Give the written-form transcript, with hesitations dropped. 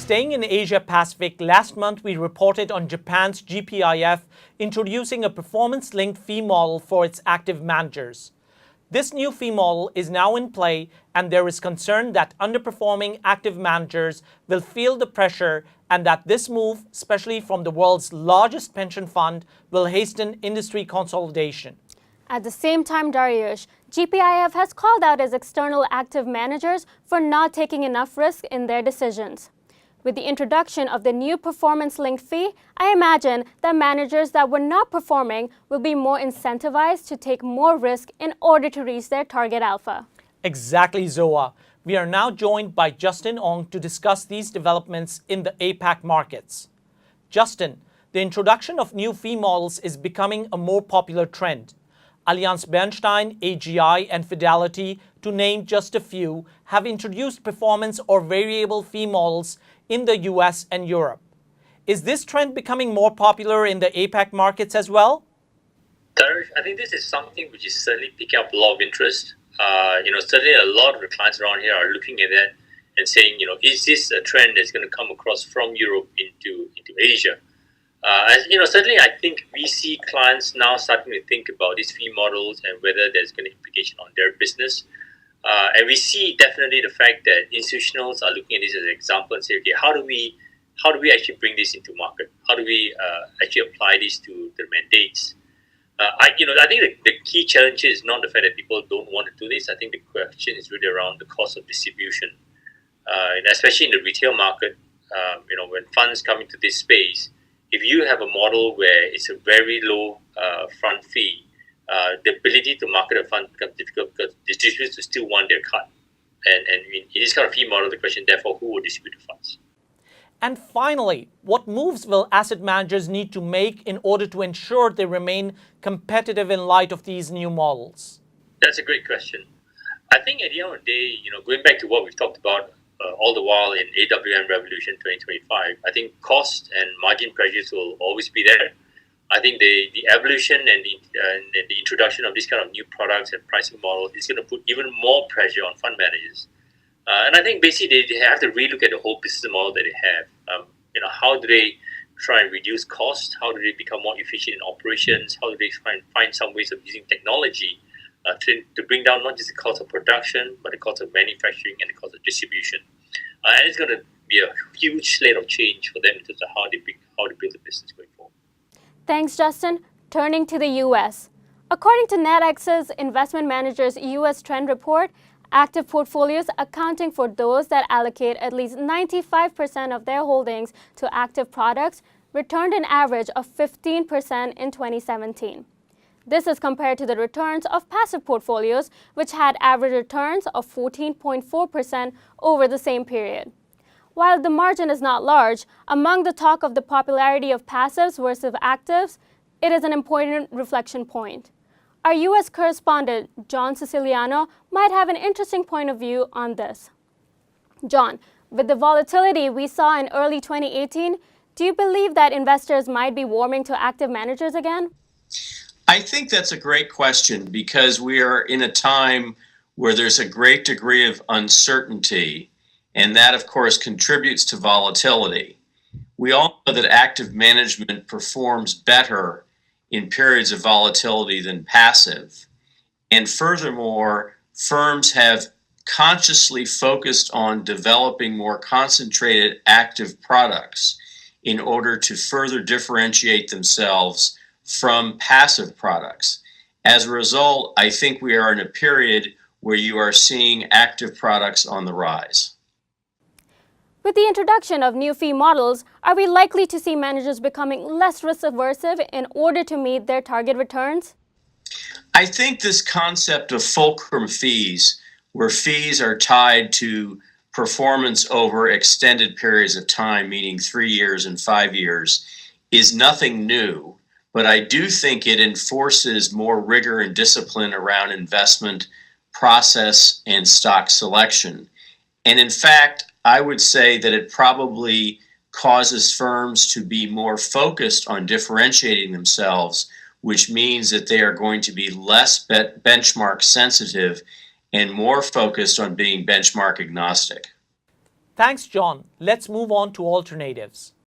Staying in Asia Pacific, last month we reported on Japan's GPIF introducing a performance-linked fee model for its active managers. This new fee model is now in play, and there is concern that underperforming active managers will feel the pressure and that this move, especially from the world's largest pension fund, will hasten industry consolidation. At the same time, Dariush, GPIF has called out its external active managers for not taking enough risk in their decisions. With the introduction of the new performance-linked fee, I imagine that managers that were not performing will be more incentivized to take more risk in order to reach their target alpha. Exactly, Zoha. We are now joined by Justin Ong to discuss these developments in the APAC markets. Justin, the introduction of new fee models is becoming a more popular trend. Allianz Bernstein, AGI, and Fidelity, to name just a few, have introduced performance or variable fee models in the US and Europe. Is this trend becoming more popular in the APAC markets as well? Dariush, I think this is something which is certainly picking up a lot of interest. Certainly a lot of the clients around here are looking at that and saying, is this a trend that's going to come across from Europe into Asia? Certainly I think we see clients now starting to think about these fee models and whether there's going to be implication on their business. And we see definitely the fact that institutionals are looking at this as an example and say, okay, how do we actually bring this into market? How do we actually apply this to the mandates? I think the key challenge is not the fact that people don't want to do this. I think the question is really around the cost of distribution, and especially in the retail market. When funds come into this space, if you have a model where it's a very low front fee, the ability to market a fund becomes difficult because distributors still want their cut. And in this kind of fee model, the question, therefore, who will distribute the funds? And finally, what moves will asset managers need to make in order to ensure they remain competitive in light of these new models? That's a great question. I think at the end of the day, going back to what we've talked about all the while in AWM Revolution 2025, I think cost and margin pressures will always be there. I think the evolution and the introduction of these kind of new products and pricing models is going to put even more pressure on fund managers. And I think basically they have to relook at the whole business model that they have. How do they try and reduce cost? How do they become more efficient in operations? How do they find some ways of using technology to bring down not just the cost of production, but the cost of manufacturing and the cost of distribution? And it's going to be a huge slate of change for them in terms of how they build the business going forward. Thanks, Justin. Turning to the U.S. According to NetX's Investment Manager's U.S. Trend Report, active portfolios accounting for those that allocate at least 95% of their holdings to active products returned an average of 15% in 2017. This is compared to the returns of passive portfolios, which had average returns of 14.4% over the same period. While the margin is not large, among the talk of the popularity of passives versus actives, it is an important reflection point. Our U.S. correspondent, John Siciliano, might have an interesting point of view on this. John, with the volatility we saw in early 2018, do you believe that investors might be warming to active managers again? I think that's a great question because we are in a time where there's a great degree of uncertainty, and that, of course, contributes to volatility. We all know that active management performs better in periods of volatility than passive. And furthermore, firms have consciously focused on developing more concentrated active products in order to further differentiate themselves from passive products. As a result, I think we are in a period where you are seeing active products on the rise. With the introduction of new fee models, are we likely to see managers becoming less risk-averse in order to meet their target returns? I think this concept of fulcrum fees, where fees are tied to performance over extended periods of time, meaning 3 years and 5 years, is nothing new. But I do think it enforces more rigor and discipline around investment process and stock selection. And in fact, I would say that it probably causes firms to be more focused on differentiating themselves, which means that they are going to be less benchmark sensitive and more focused on being benchmark agnostic. Thanks, John. Let's move on to alternatives.